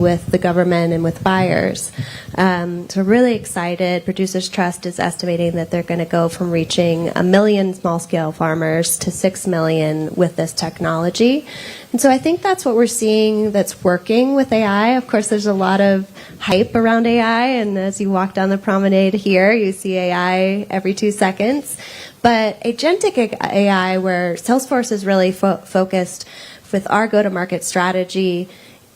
with the government and with buyers. So really excited. Producers Trust is estimating that they're going to go from reaching 1 million small-scale farmers to 6 million with this technology. And so I think that's what we're seeing that's working with AI. Of course, there's a lot of hype around AI, and as you walk down the promenade here, you see AI every 2 seconds. But agentic AI, where Salesforce is really focused with our go-to-market strategy,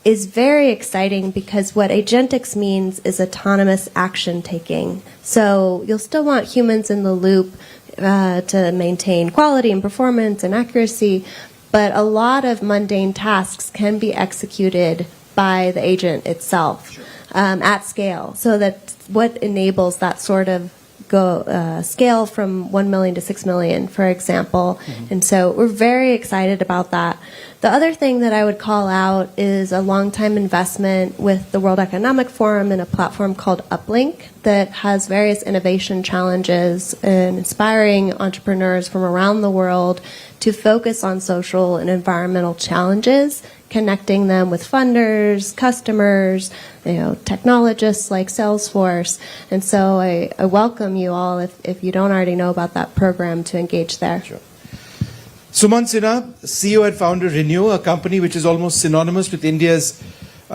is very exciting because what agentics means is autonomous action taking. So you'll still want humans in the loop to maintain quality and performance and accuracy, but a lot of mundane tasks can be executed by the agent itself at scale. So that's what enables that sort of scale from 1 million to 6 million, for example. And so we're very excited about that. The other thing that I would call out is a long-time investment with the World Economic Forum in a platform called Uplink that has various innovation challenges and inspiring entrepreneurs from around the world to focus on social and environmental challenges, connecting them with funders, customers, technologists like Salesforce. And so I welcome you all, if you don't already know about that program, to engage there. Sure. Suman Sinha, CEO and founder Renew, a company which is almost synonymous with India's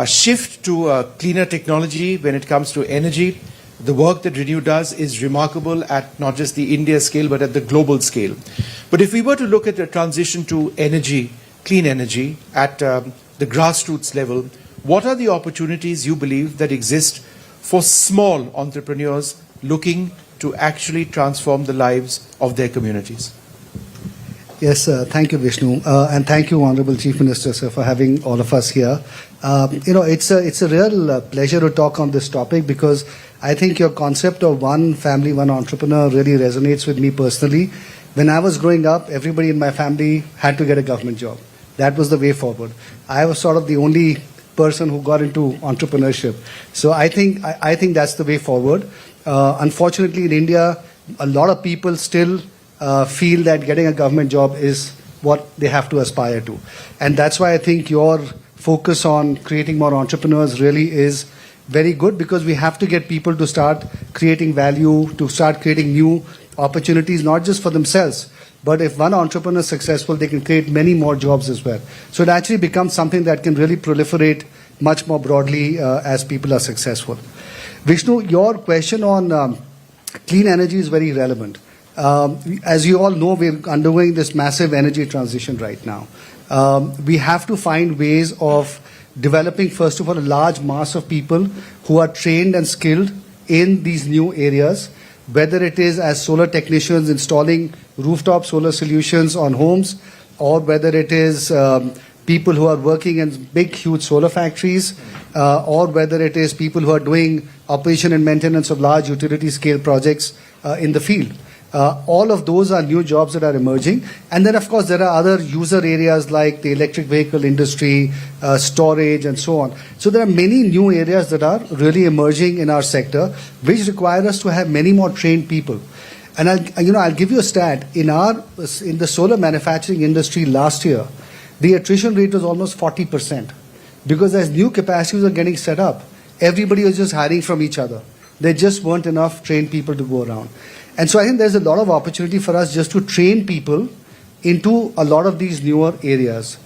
shift to cleaner technology when it comes to energy. The work that Renew does is remarkable at not just the India scale, but at the global scale. But if we were to look at the transition to energy, clean energy, at the grassroots level, what are the opportunities you believe that exist for small entrepreneurs looking to actually transform the lives of their communities? Yes, thank you, Vishnu, and thank you, Honorable Chief Minister, sir, for having all of us here. It's a real pleasure to talk on this topic because I think your concept of one family, one entrepreneur really resonates with me personally. When I was growing up, everybody in my family had to get a government job. That was the way forward. I was sort of the only person who got into entrepreneurship. So I think that's the way forward. Unfortunately, in India, a lot of people still feel that getting a government job is what they have to aspire to. And that's why I think your focus on creating more entrepreneurs really is very good, because we have to get people to start creating value, to start creating new opportunities, not just for themselves, but if one entrepreneur is successful, they can create many more jobs as well. So it actually becomes something that can really proliferate much more broadly as people are successful. Vishnu, your question on clean energy is very relevant. As you all know, we're undergoing this massive energy transition right now. We have to find ways of developing, first of all, a large mass of people who are trained and skilled in these new areas, whether it is as solar technicians installing rooftop solar solutions on homes, or whether it is people who are working in big, huge solar factories, or whether it is people who are doing operation and maintenance of large utility scale projects in the field. All of those are new jobs that are emerging. And then, of course, there are other user areas like the electric vehicle industry, storage, and so on. So there are many new areas that are really emerging in our sector, which require us to have many more trained people. And I'll give you a stat. In the solar manufacturing industry last year, the attrition rate was almost 40%, because as new capacities are getting set up, everybody was just hiring from each other. There just weren't enough trained people to go around. And so I think there's a lot of opportunity for us just to train people into a lot of these newer areas.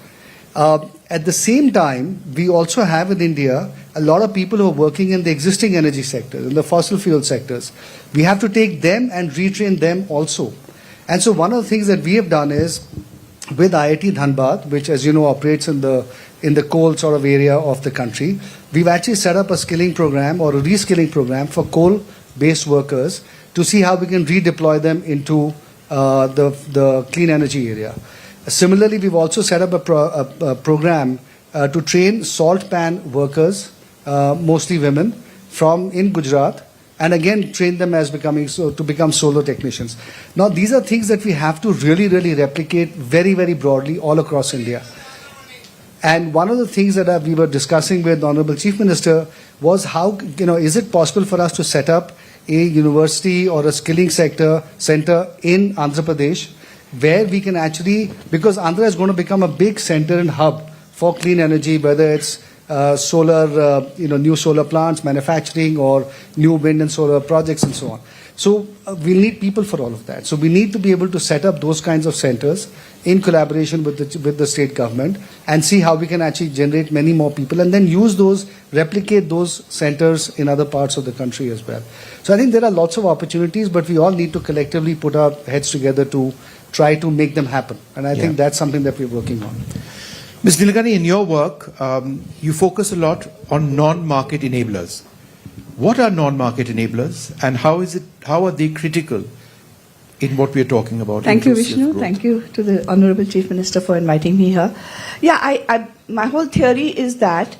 At the same time, we also have in India a lot of people who are working in the existing energy sector, in the fossil fuel sectors. We have to take them and retrain them also. And so one of the things that we have done is, with IIT Dhanbad, which, as you know, operates in the coal sort of area of the country, we've actually set up a skilling program or a reskilling program for coal-based workers to see how we can redeploy them into the clean energy area. Similarly, we've also set up a program to train salt pan workers, mostly women, in Gujarat, and again train them as to become solar technicians. Now, these are things that we have to really, really replicate very, very broadly all across India. And one of the things that we were discussing with the Honorable Chief Minister was how, is it possible for us to set up a university or a skilling center in Andhra Pradesh, where we can actually, because Andhra is going to become a big center and hub for clean energy, whether it's solar, new solar plants, manufacturing, or new wind and solar projects and so on. So we need people for all of that. So we need to be able to set up those kinds of centers in collaboration with the state government and see how we can actually generate many more people and then use those, replicate those centers in other parts of the country as well. So I think there are lots of opportunities, but we all need to collectively put our heads together to try to make them happen. And I think that's something that we're working on. Ms. Nilagani, in your work, you focus a lot on non-market enablers. What are non-market enablers, and how are they critical in what we are talking about? Thank you, inclusive Vishnu. growth? Thank you to the Honorable Chief Minister for inviting me here. Yeah, my whole theory is that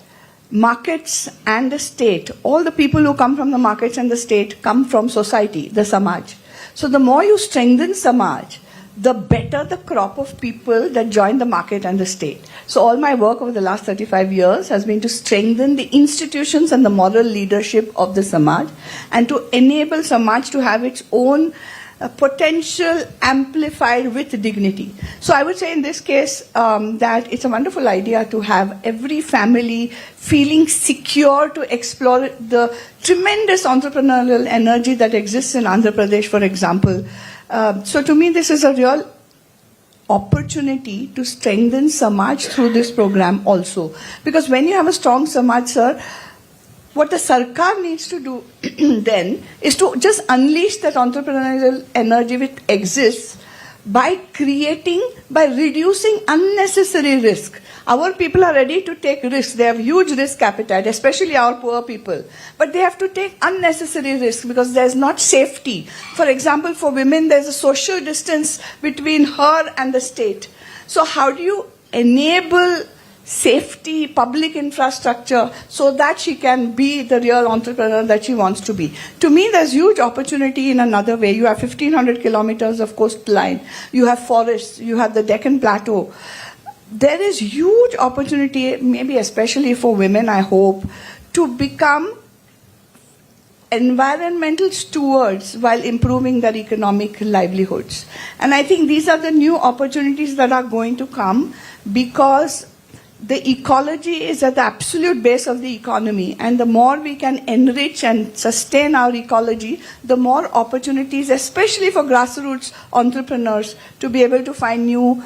markets and the state, all the people who come from the markets and the state come from society, the Samaj. So the more you strengthen Samaj, the better the crop of people that join the market and the state. So all my work over the last 35 years has been to strengthen the institutions and the moral leadership of the Samaj and to enable Samaj to have its own potential amplified with dignity. So I would say in this case that it's a wonderful idea to have every family feeling secure to explore the tremendous entrepreneurial energy that exists in Andhra Pradesh, for example. So to me, this is a real opportunity to strengthen Samaj through this program also. Because when you have a strong Samaj, sir, what the Sarkar needs to do then is to just unleash that entrepreneurial energy which exists by reducing unnecessary risk. Our people are ready to take risks. They have huge risk appetite, especially our poor people. But they have to take unnecessary risk because there's not safety. For example, for women, there's a social distance between her and the state. So how do you enable safety, public infrastructure, so that she can be the real entrepreneur that she wants to be? To me, there's huge opportunity in another way. You have 1,500 kilometers of coastline. You have forests. You have the Deccan Plateau. There is huge opportunity, maybe especially for women, I hope, to become environmental stewards while improving their economic livelihoods. And I think these are the new opportunities that are going to come because the ecology is at the absolute base of the economy, and the more we can enrich and sustain our ecology, the more opportunities, especially for grassroots entrepreneurs, to be able to find new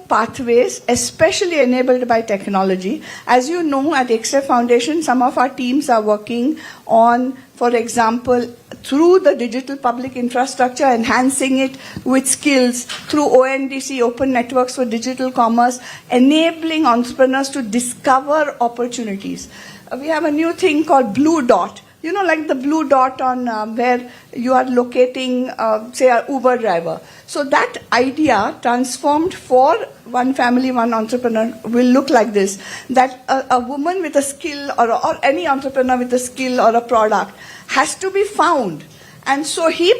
pathways, especially enabled by technology. As you know, at XF Foundation, some of our teams are working on, for example, through the digital public infrastructure, enhancing it with skills, through ONDC, Open Networks for Digital Commerce, enabling entrepreneurs to discover opportunities. We have a new thing called Blue Dot. You know, like the blue dot on where you are locating, say, an Uber driver. So that idea transformed for one family, one entrepreneur will look like this, that a woman with a skill or any entrepreneur with a skill or a product has to be found. And so he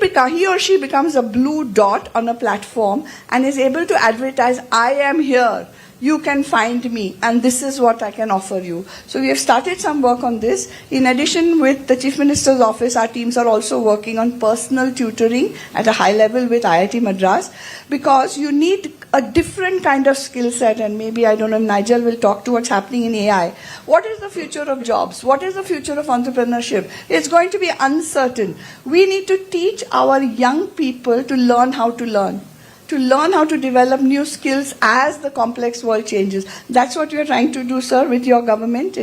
or she becomes a blue dot on a platform and is able to advertise, I am here. You can find me, and this is what I can offer you. So we have started some work on this. In addition, with the Chief Minister's office, our teams are also working on personal tutoring at a high level with IIT Madras, because you need a different kind of skill set, and maybe, I don't know, Nigel will talk to what's happening in AI. What is the future of jobs? What is the future of entrepreneurship? It's going to be uncertain. We need to teach our young people to learn how to learn. To learn how to develop new skills as the complex world changes. That's what we are trying to do, sir, with your government.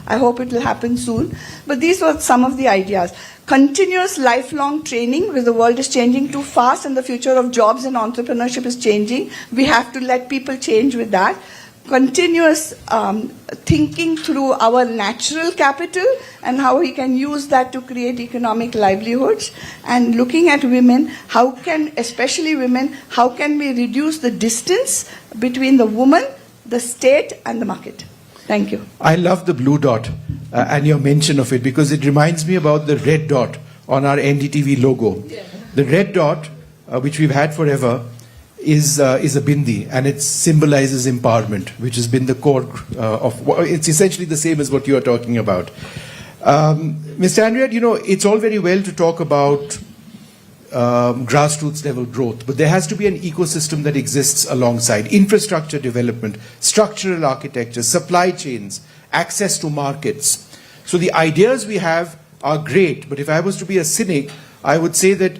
I hope it will happen soon. But these were some of the ideas. Continuous lifelong training, because the world is changing too fast and the future of jobs and entrepreneurship is changing. We have to let people change with that. Continuous thinking through our natural capital and how we can use that to create economic livelihoods, and looking at women, especially women, how can we reduce the distance between the woman, the state and the market. Thank you. I love the blue dot and your mention of it, because it reminds me about the red dot on our NDTV logo. Yeah. The red dot, which we've had forever, is a bindi, and it symbolizes empowerment, which has been the core of. It's essentially the same as what you are talking about. Mr. Andrea, it's all very well to talk about grassroots level growth, but there has to be an ecosystem that exists alongside infrastructure development, structural architecture, supply chains, access to markets. So the ideas we have are great, but if I was to be a cynic, I would say that,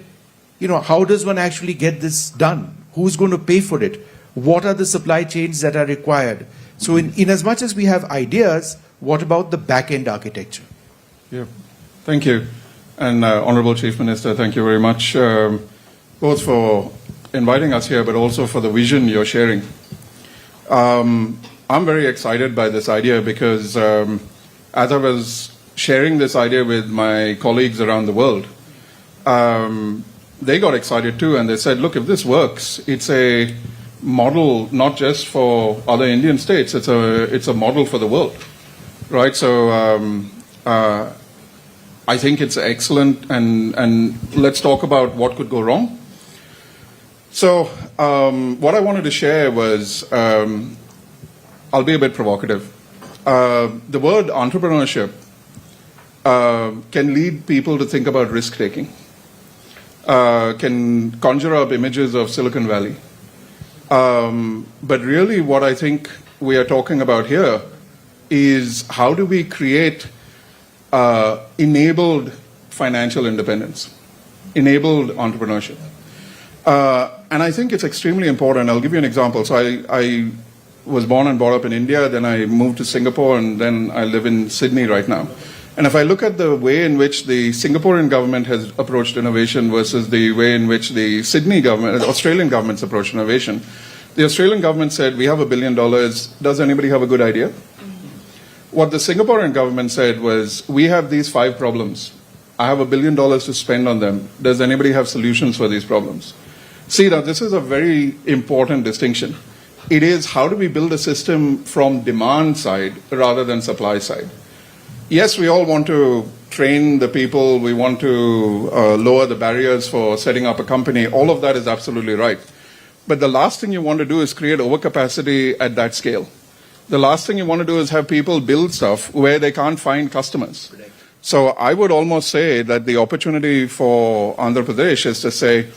how does one actually get this done? Who's going to pay for it? What are the supply chains that are required? So in as much as we have ideas, what about the back-end architecture? Yeah, thank you. And Honorable Chief Minister, thank you very much, both for inviting us here, but also for the vision you're sharing. I'm very excited by this idea because as I was sharing this idea with my colleagues around the world, they got excited too, and they said, look, if this works, it's a model not just for other Indian states, it's a model for the world, right? So I think it's excellent, and let's talk about what could go wrong. So what I wanted to share was, I'll be a bit provocative. The word entrepreneurship can lead people to think about risk-taking, can conjure up images of Silicon Valley. But really what I think we are talking about here is how do we create enabled financial independence, enabled entrepreneurship. And I think it's extremely important. I'll give you an example. So I was born and brought up in India, then I moved to Singapore, and then I live in Sydney right now. And if I look at the way in which the Singaporean government has approached innovation versus the way in which the Sydney government, Australian government's approached innovation, the Australian government said, we have $1 billion. Does anybody have a good idea? What the Singaporean government said was, we have these 5 problems. I have $1 billion to spend on them. Does anybody have solutions for these problems? See, now this is a very important distinction. It is how do we build a system from demand side rather than supply side. Yes, we all want to train the people. We want to lower the barriers for setting up a company. All of that is absolutely right. But the last thing you want to do is create overcapacity at that scale. The last thing you want to do is have people build stuff where they can't find customers. So I would almost say that the opportunity for Andhra Pradesh is to say,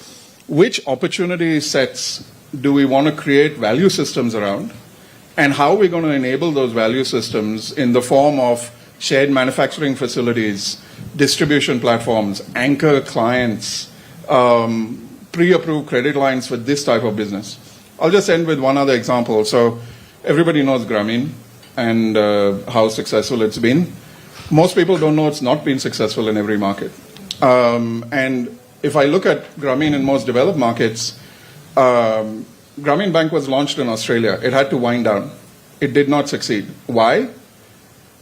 which opportunity sets do we want to create value systems around, and how are we going to enable those value systems in the form of shared manufacturing facilities, distribution platforms, anchor clients, pre-approved credit lines for this type of business. I'll just end with one other example. So everybody knows Grameen and how successful it's been. Most people don't know it's not been successful in every market. And if I look at Grameen in most developed markets, Grameen Bank was launched in Australia. It had to wind down. It did not succeed. Why?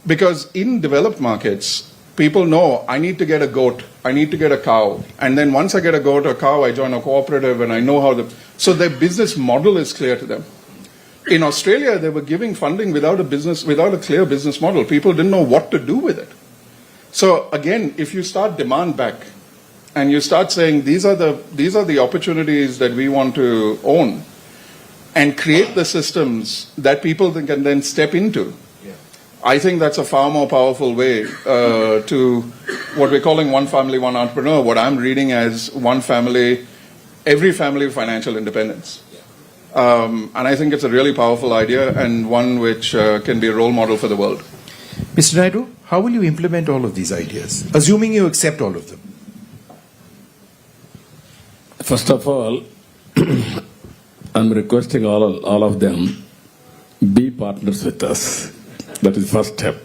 Because in developed markets, people know I need to get a goat, I need to get a cow, and then once I get a goat or cow, I join a cooperative and I know how so their business model is clear to them. In Australia, they were giving funding without a clear business model. People didn't know what to do with it. So again, if you start demand back and you start saying these are the opportunities that we want to own and create the systems that people can then step into, I think that's a far more powerful way to what we're calling one family, one entrepreneur, what I'm reading as one family, every family financial independence. And I think it's a really powerful idea and one which can be a role model for the world. Mr. Naidu, how will you implement all of these ideas, assuming you accept all of them? First of all, I'm requesting all of them be partners with us. That is first step.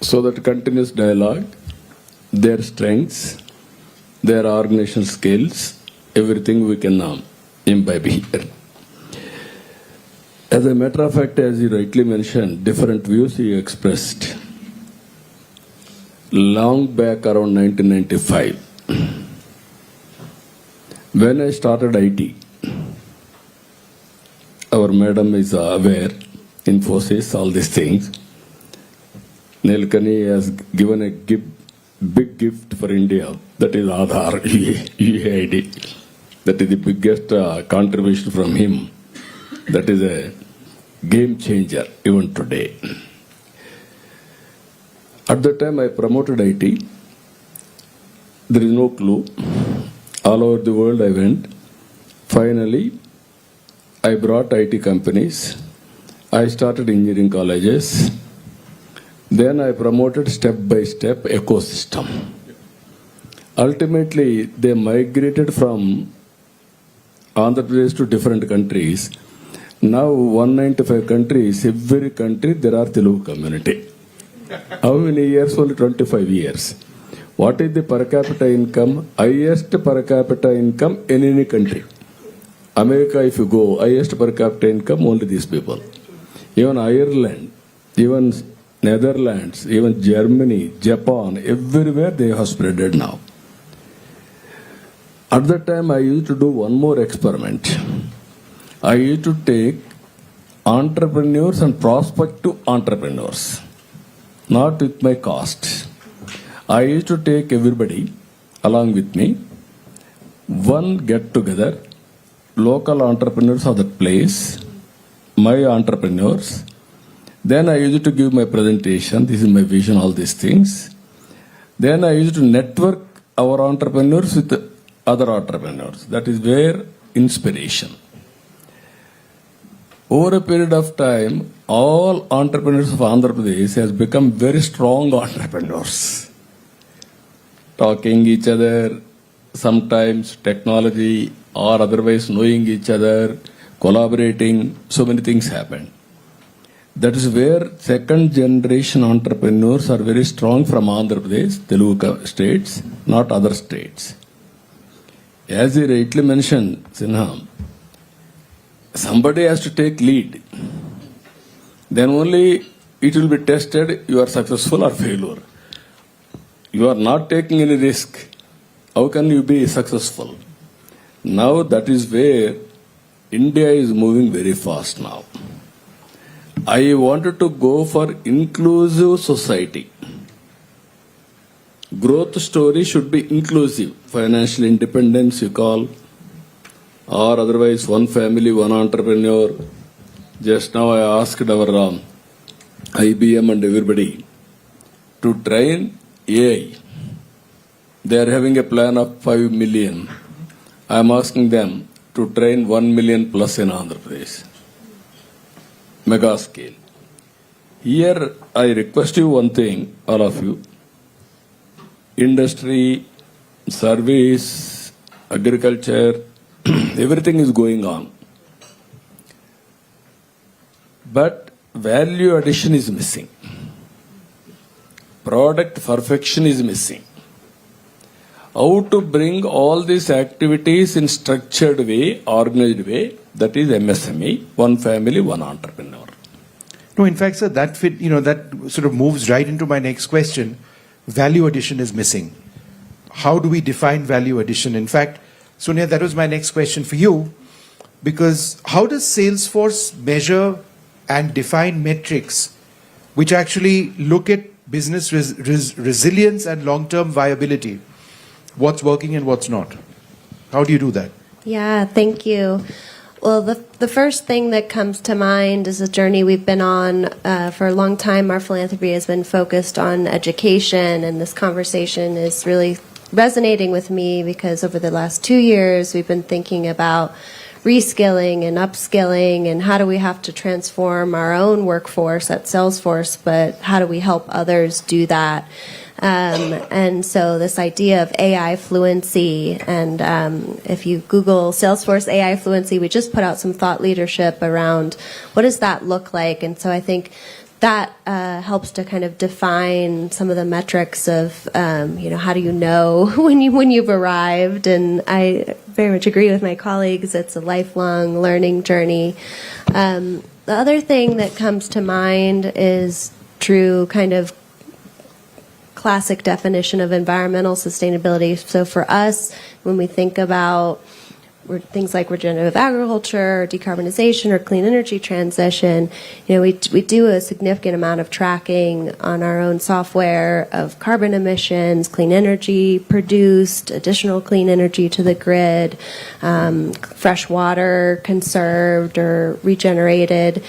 So that continuous dialogue, their strengths, their organizational skills, everything we can imbibe here. As a matter of fact, as you rightly mentioned, different views you expressed. Long back around 1995, when I started IT, our madam is aware, Infosys, all these things. Nilkani has given a big gift for India, that is Aadhaar, UAID. That is the biggest contribution from him. That is a game changer even today. At the time I promoted IT, there is no clue. All over the world I went. Finally, I brought IT companies. I started engineering colleges. Then I promoted step by step ecosystem. Ultimately, they migrated from Andhra Pradesh to different countries. Now 195 countries, every country there are Telugu community. How many years? Only 25 years. What is the per capita income? Highest per capita income in any country. America, if you go, highest per capita income, only these people. Even Ireland, even Netherlands, even Germany, Japan, everywhere they have spreaded now. At that time, I used to do one more experiment. I used to take entrepreneurs and prospective entrepreneurs, not with my cost. I used to take everybody along with me, one get together, local entrepreneurs of that place, my entrepreneurs. Then I used to give my presentation, this is my vision, all these things. Then I used to network our entrepreneurs with other entrepreneurs. That is where inspiration. Over a period of time, all entrepreneurs of Andhra Pradesh has become very strong entrepreneurs. Talking each other, sometimes technology or otherwise knowing each other, collaborating, so many things happen. That is where second generation entrepreneurs are very strong from Andhra Pradesh, Telugu states, not other states. As he rightly mentioned, Sinha, somebody has to take lead. Then only it will be tested, you are successful or failure. You are not taking any risk. How can you be successful? Now that is where India is moving very fast now. I wanted to go for inclusive society. Growth story should be inclusive. Financial independence you call, or otherwise one family, one entrepreneur. Just now I asked our IBM and everybody to train AI. They are having a plan of 5 million. I am asking them to train 1 million plus in Andhra Pradesh. Mega scale. Here I request you one thing, all of you. Industry, service, agriculture, everything is going on. But value addition is missing. Product perfection is missing. How to bring all these activities in structured way, organized way, that is MSME, one family, one entrepreneur. No, in fact, sir, that sort of moves right into my next question. Value addition is missing. How do we define value addition? In fact, Sonia, that was my next question for you, because how does Salesforce measure and define metrics which actually look at business resilience and long-term viability? What's working and what's not? How do you do that? Yeah, thank you. Well, the first thing that comes to mind is a journey we've been on for a long time. Our philanthropy has been focused on education, and this conversation is really resonating with me because over the last 2 years, we've been thinking about reskilling and upskilling and how do we have to transform our own workforce at Salesforce, but how do we help others do that? And so this idea of AI fluency, and if you Google Salesforce AI fluency, we just put out some thought leadership around what does that look like. And so I think that helps to kind of define some of the metrics of, how do you know when you've arrived? And I very much agree with my colleagues. It's a lifelong learning journey. The other thing that comes to mind is true kind of classic definition of environmental sustainability. So for us, when we think about things like regenerative agriculture, or decarbonization, or clean energy transition, we do a significant amount of tracking on our own software of carbon emissions, clean energy produced, additional clean energy to the grid, fresh water conserved or regenerated.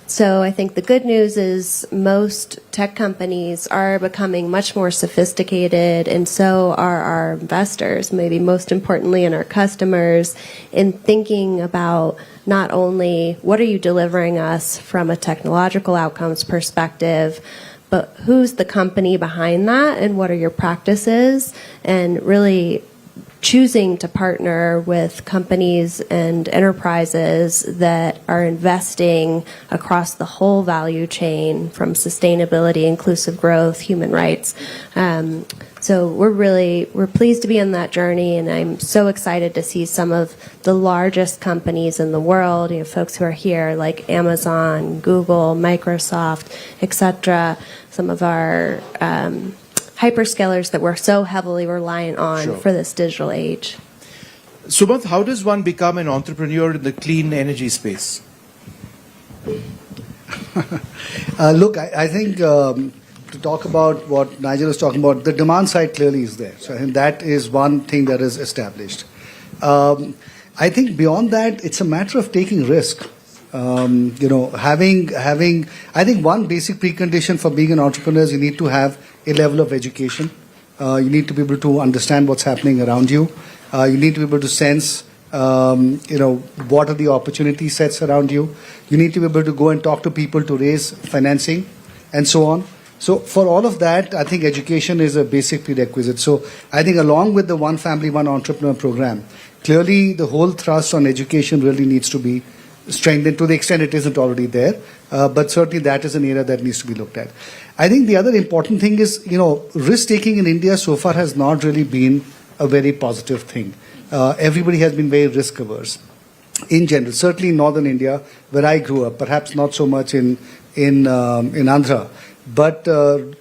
So I think the good news is most tech companies are becoming much more sophisticated, and so are our investors, maybe most importantly, and our customers, in thinking about not only what are you delivering us from a technological outcomes perspective, but who's the company behind that and what are your practices, and really choosing to partner with companies and enterprises that are investing across the whole value chain, from sustainability, inclusive growth, human rights. So we're pleased to be on that journey, and I'm so excited to see some of the largest companies in the world, folks who are here like Amazon, Google, Microsoft, etc. Some of our hyperscalers that we're so heavily reliant on Sure. for this digital age. Sumanth, how does one become an entrepreneur in the clean energy space? Look, I think to talk about what Nigel was talking about, the demand side clearly is there. So I think that is one thing that is established. I think beyond that, it's a matter of taking risk. Having I think one basic precondition for being an entrepreneur is you need to have a level of education. You need to be able to understand what's happening around you. You need to be able to sense, what are the opportunity sets around you. You need to be able to go and talk to people to raise financing and so on. So for all of that, I think education is a basic prerequisite. So I think along with the One Family, One Entrepreneur program, clearly the whole thrust on education really needs to be strengthened to the extent it isn't already there. But certainly that is an area that needs to be looked at. I think the other important thing is, risk-taking in India so far has not really been a very positive thing. Everybody has been very risk-averse in general, certainly in northern India, where I grew up, perhaps not so much in Andhra. But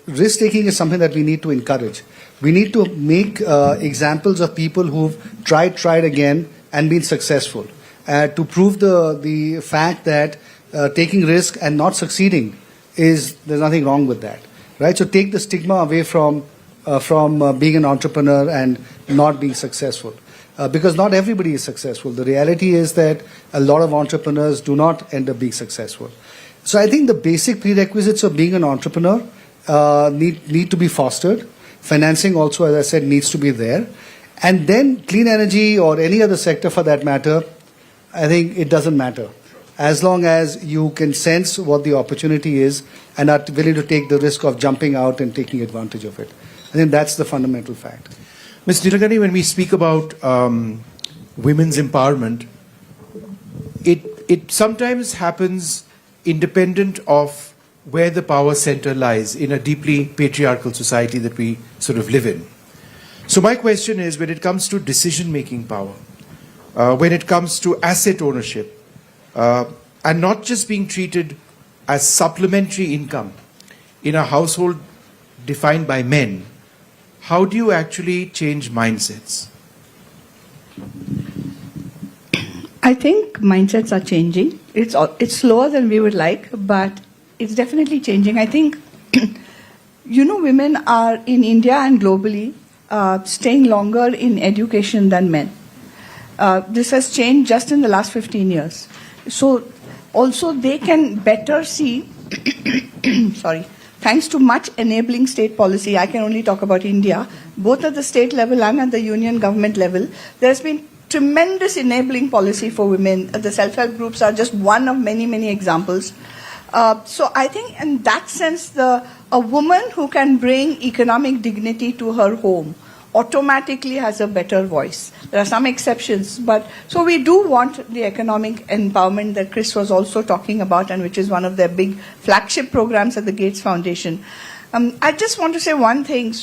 risk-taking is something that we need to encourage. We need to make examples of people who've tried again and been successful to prove the fact that taking risk and not succeeding there's nothing wrong with that, right? So take the stigma away from being an entrepreneur and not being successful, because not everybody is successful. The reality is that a lot of entrepreneurs do not end up being successful. So I think the basic prerequisites of being an entrepreneur need to be fostered. Financing also, as I said, needs to be there. And then clean energy or any other sector for that matter, I think it doesn't matter. As long as you can sense what the opportunity is and are willing to take the risk of jumping out and taking advantage of it. I think that's the fundamental fact. Ms. Nilagani, when we speak about women's empowerment, it sometimes happens independent of where the power center lies in a deeply patriarchal society that we sort of live in. So my question is, when it comes to decision-making power, when it comes to asset ownership, and not just being treated as supplementary income in a household defined by men, how do you actually change mindsets? I think mindsets are changing. It's slower than we would like, but it's definitely changing. I think, women are in India and globally staying longer in education than men. This has changed just in the last 15 years. So also they can better see, thanks to much enabling state policy, I can only talk about India, both at the state level and at the union government level, there's been tremendous enabling policy for women. The self-help groups are just one of many, many examples. So I think in that sense, a woman who can bring economic dignity to her home automatically has a better voice. There are some exceptions, but so we do want the economic empowerment that Chris was also talking about, and which is one of their big flagship programs at the Gates Foundation. I just want to say one thing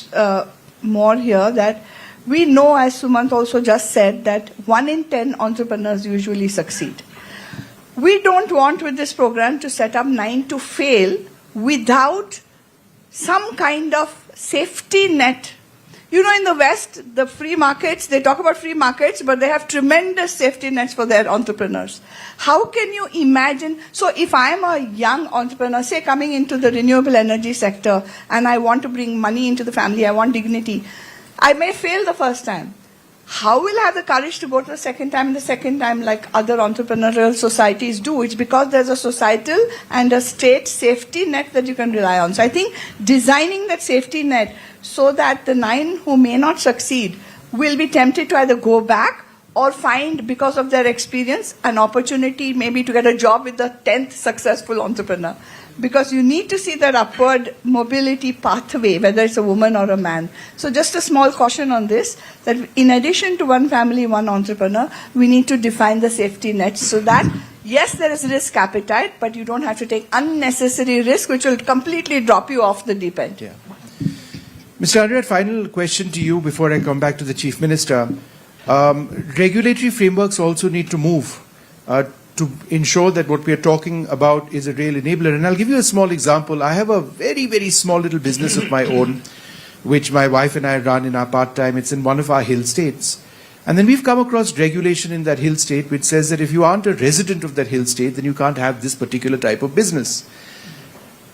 more here, that we know, as Sumanth also just said, that 1 in 10 entrepreneurs usually succeed. We don't want with this program to set up 9 to fail without some kind of safety net. In the West, the free markets, they talk about free markets, but they have tremendous safety nets for their entrepreneurs. How can you imagine? So if I'm a young entrepreneur, say coming into the renewable energy sector, and I want to bring money into the family, I want dignity, I may fail the first time. How will I have the courage to go to the second time and the second time like other entrepreneurial societies do? It's because there's a societal and a state safety net that you can rely on. So I think designing that safety net so that the 9 who may not succeed will be tempted to either go back or find, because of their experience, an opportunity maybe to get a job with the 10th successful entrepreneur. because you need to see that upward mobility pathway, whether it's a woman or a man. So just a small caution on this, that in addition to one family, one entrepreneur, we need to define the safety nets so that, yes, there is risk appetite, but you don't have to take unnecessary risk, which will completely drop you off the deep end. Yeah. Mr. Andrew, final question to you before I come back to the Chief Minister. Regulatory frameworks also need to move to ensure that what we are talking about is a real enabler. And I'll give you a small example. I have a very, very small little business of my own, which my wife and I run in our part-time. It's in one of our hill states. And then we've come across regulation in that hill state which says that if you aren't a resident of that hill state, then you can't have this particular type of business.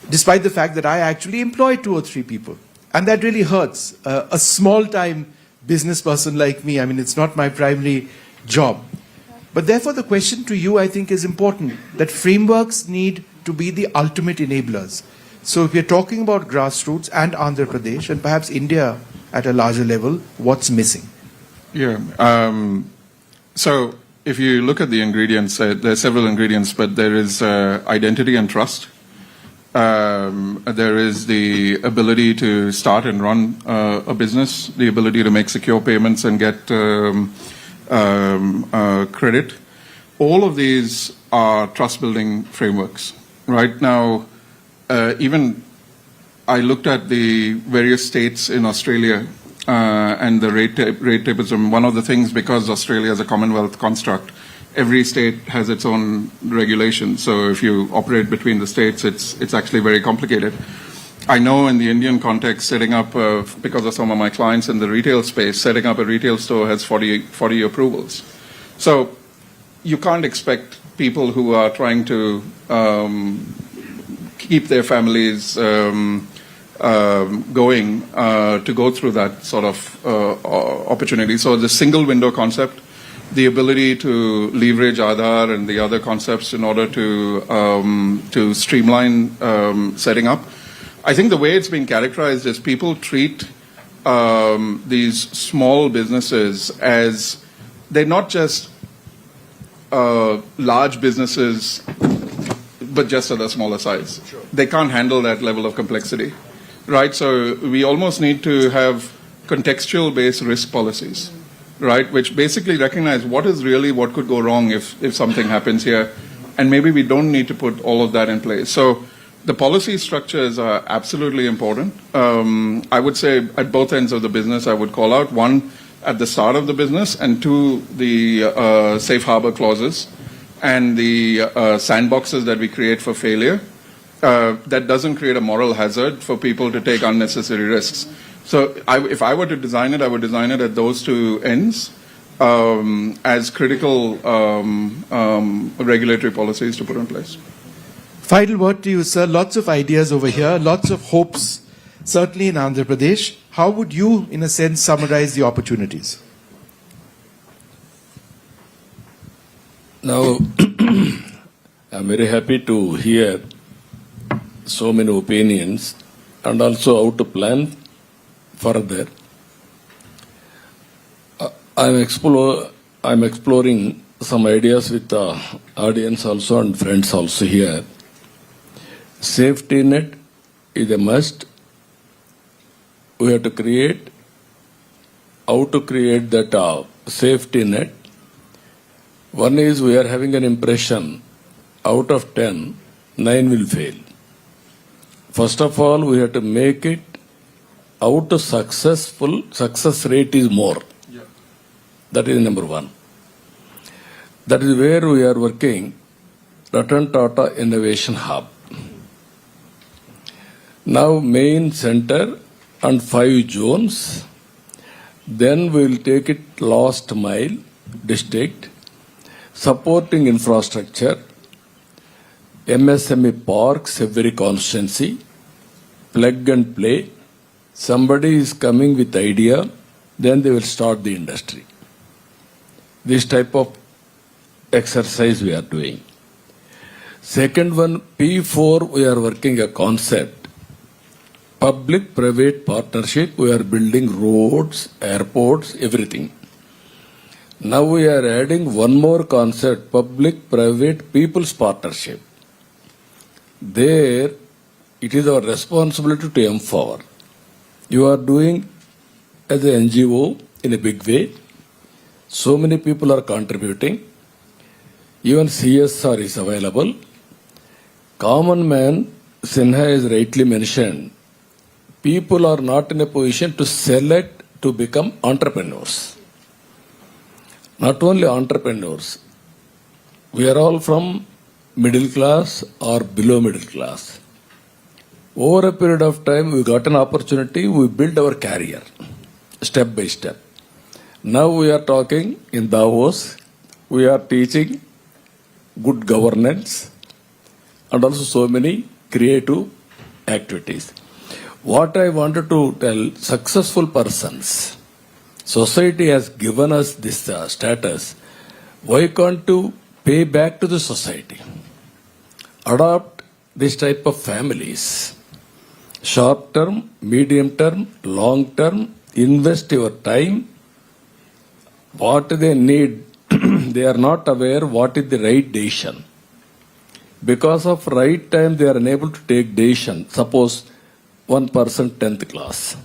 Despite the fact that I actually employ 2 or 3 people. And that really hurts. A small-time business person like me, I mean, it's not my primary job. But therefore, the question to you, I think, is important, that frameworks need to be the ultimate enablers. So if we're talking about grassroots and Andhra Pradesh, and perhaps India at a larger level, what's missing? Yeah. So if you look at the ingredients, there are several ingredients, but there is identity and trust. There is the ability to start and run a business, the ability to make secure payments and get credit. All of these are trust-building frameworks. Right now, even I looked at the various states in Australia and the rate tables. One of the things, because Australia is a Commonwealth construct, every state has its own regulation. So if you operate between the states, it's actually very complicated. I know in the Indian context, setting up, because of some of my clients in the retail space, setting up a retail store has 40 approvals. So you can't expect people who are trying to keep their families going to go through that sort of opportunity. So the single window concept, the ability to leverage Aadhaar and the other concepts in order to streamline setting up. I think the way it's been characterized is people treat these small businesses as they're not just large businesses, but just at a smaller size. Sure. They can't handle that level of complexity, right? So we almost need to have contextual-based risk policies, right, which basically recognize what could go wrong if something happens here, and maybe we don't need to put all of that in place. So the policy structures are absolutely important. I would say at both ends of the business, I would call out, one, at the start of the business, and two, the safe harbor clauses and the sandboxes that we create for failure. That doesn't create a moral hazard for people to take unnecessary risks. So if I were to design it, I would design it at those two ends as critical regulatory policies to put in place. Final word to you, sir. Lots of ideas over here, lots of hopes, certainly in Andhra Pradesh. How would you, in a sense, summarize the opportunities? Now, I'm very happy to hear so many opinions and also how to plan further. I'm exploring some ideas with the audience also and friends also here. Safety net is a must. We have to create how to create that safety net. One is we are having an impression out of 10, 9 will fail. First of all, we have to make it out of success rate is more. Yeah. That is number one. That is where we are working, Ratan Tata Innovation Hub. Now main center and 5 zones. Then we will take it last mile district, supporting infrastructure, MSME parks, every constituency, plug and play. Somebody is coming with idea, then they will start the industry. This type of exercise we are doing. Second one, P4, we are working a concept. Public-private partnership, we are building roads, airports, everything. Now we are adding one more concept, public-private people's partnership. There, it is our responsibility to empower. You are doing as an NGO in a big way. So many people are contributing. Even CSR is available. Common man, Sinha has rightly mentioned, people are not in a position to select to become entrepreneurs. Not only entrepreneurs, we are all from middle class or below middle class. Over a period of time, we got an opportunity, we build our career, step by step. Now we are talking in Davos, we are teaching good governance and also so many creative activities. What I wanted to tell, successful persons, society has given us this status. Why can't you pay back to the society? Adopt this type of families. Short term, medium term, long term, invest your time. What they need, they are not aware what is the right decision. Because of right time, they are unable to take decision. Suppose one person 10th class.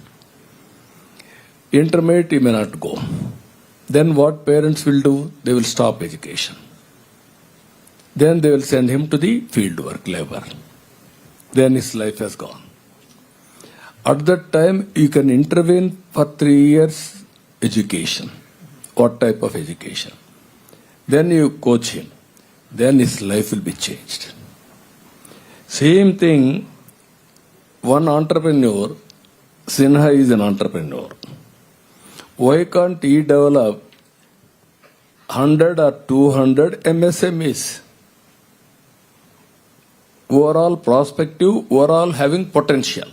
Intermediate, he may not go. Then what parents will do? They will stop education. Then they will send him to the field work, labor. Then his life has gone. At that time, you can intervene for 3 years education. What type of education? Then you coach him. Then his life will be changed. Same thing, one entrepreneur, Sinha is an entrepreneur. Why can't he develop 100 or 200 MSMEs? Overall prospective, overall having potential.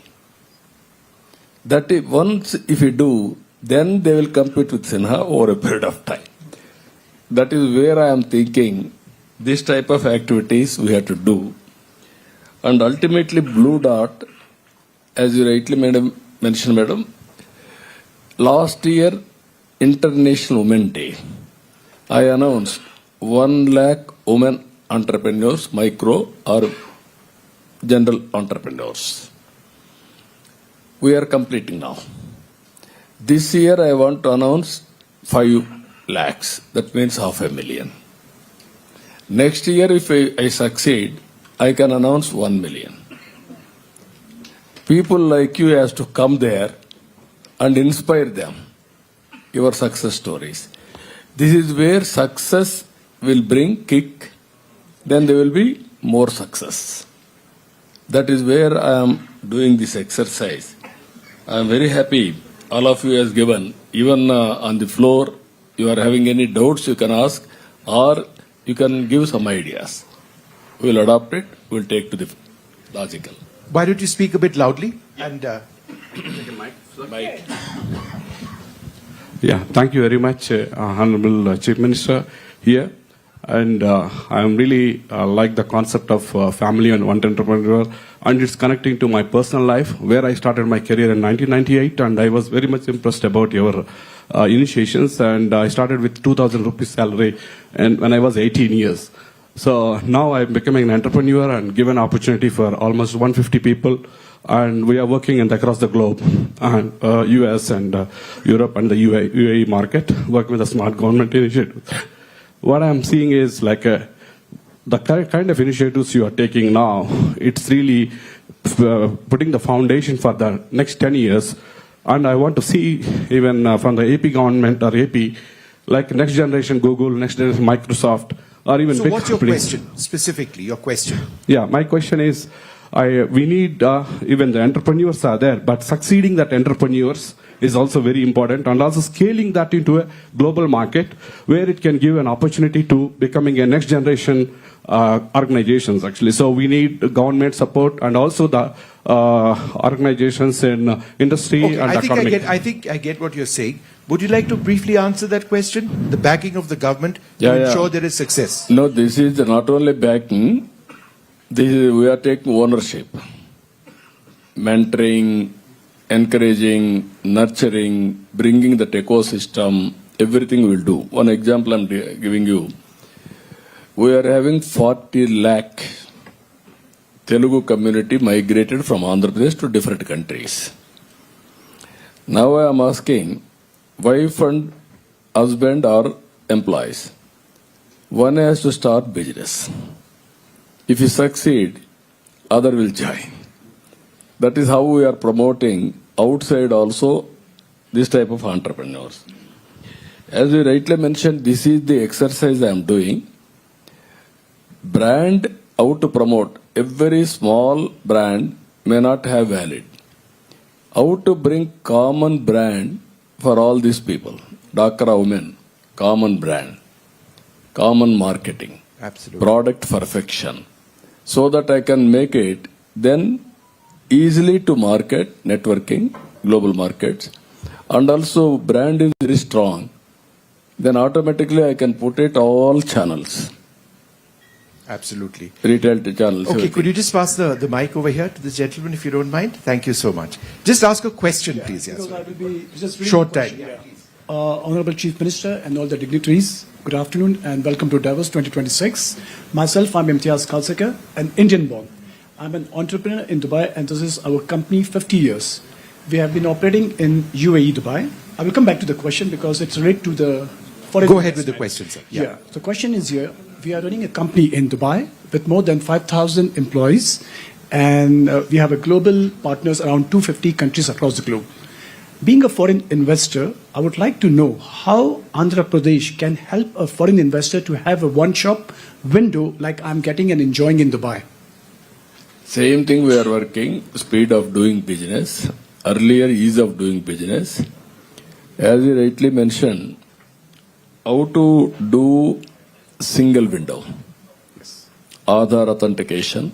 That is, once if you do, then they will compete with Sinha over a period of time. That is where I am thinking this type of activities we have to do. And ultimately Blue Dot, as you rightly mentioned, madam, last year International Women Day, I announced 1 lakh women entrepreneurs, micro or general entrepreneurs. We are completing now. This year I want to announce 5 lakhs. That means 500,000. Next year if I succeed, I can announce 1 million. People like you has to come there and inspire them. Your success stories. This is where success will bring kick. Then there will be more success. That is where I am doing this exercise. I am very happy all of you has given. Even on the floor, you are having any doubts, you can ask, or you can give some ideas. We will adopt it, we will take to the logical. Why don't you speak a bit loudly? And Mike. Yeah, thank you very much, Honorable Chief Minister here. And I am really like the concept of family and one entrepreneur, and it's connecting to my personal life, where I started my career in 1998, and I was very much impressed about your initiations. And I started with 2,000 rupees salary, and when I was 18 years. So now I'm becoming an entrepreneur and given opportunity for almost 150 people. And we are working across the globe, and US and Europe and the UAE market, working with a smart government initiative. What I'm seeing is like the kind of initiatives you are taking now, it's really putting the foundation for the next 10 years. And I want to see even from the AP government or AP, like next generation Google, next generation Microsoft, or even so big what's your companies. question, specifically, your question? Yeah, my question is, we need, even the entrepreneurs are there, but succeeding that entrepreneurs is also very important, and also scaling that into a global market where it can give an opportunity to becoming a next generation organizations actually. So we need government support and also the organizations in industry Okay, and economic. I think I get what you're saying. Would you like to briefly answer that question? The backing of the government to Yeah, yeah. ensure there is success. No, this is not only backing, we are taking ownership, mentoring, encouraging, nurturing, bringing that ecosystem, everything we'll do. One example I'm giving you. We are having 40 lakh Telugu community migrated from Andhra Pradesh to different countries. Now I am asking, wife and husband are employees. One has to start business. If you succeed, other will join. That is how we are promoting outside also this type of entrepreneurs. As you rightly mentioned, this is the exercise I am doing. Brand, how to promote. Every small brand may not have valid. How to bring common brand for all these people. Dakara women, common brand, common marketing, Absolutely. product perfection. So that I can make it then easily to market, networking, global markets. And also brand is very strong. Then automatically I can put it all channels. Absolutely. Retail channels. Okay, everything. could you just pass the mic over here to this gentleman if you don't mind? Thank you so much. Just ask a question, please. Yes. Because I will be just reading Short the question. time. Honorable Chief Minister and all the dignitaries, good afternoon and welcome to Davos 2026. Myself, I'm Imtiaz Khalsaka, an Indian born. I'm an entrepreneur in Dubai and this is our company 50 years. We have been operating in UAE, Dubai. I will come back to the question because it's related to the foreign Go ahead with the investment. question, sir. Yeah. The question is here, we are running a company in Dubai with more than 5,000 employees and we have a global partners around 250 countries across the globe. Being a foreign investor, I would like to know how Andhra Pradesh can help a foreign investor to have a one-shop window like I'm getting and enjoying in Dubai. Same thing we are working, speed of doing business, earlier ease of doing business. As you rightly mentioned, how to do single window. Aadhaar authentication.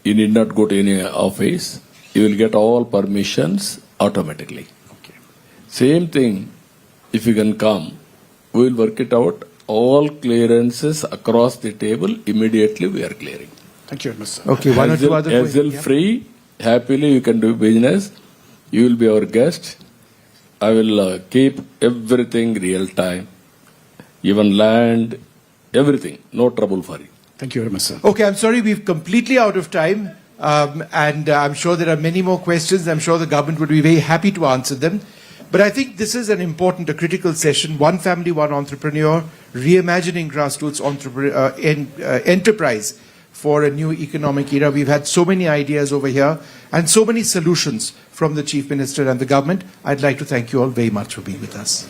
You need not go to any office. You will get all permissions automatically. Same thing, if you can come, we will work it out. All clearances across the table, immediately we are clearing. Thank you very much, sir. Okay, one or two other Hassle yeah. free, happily you can do business. You will be our guest. I will keep everything real time, even land, everything. No trouble for you. Thank you very much, sir. Okay, I'm sorry, we've completely out of time. And I'm sure there are many more questions. I'm sure the government would be very happy to answer them. But I think this is an important, a critical session. One family, one entrepreneur, reimagining grassroots enterprise for a new economic era. We've had so many ideas over here and so many solutions from the Chief Minister and the government. I'd like to thank you all very much for being with us.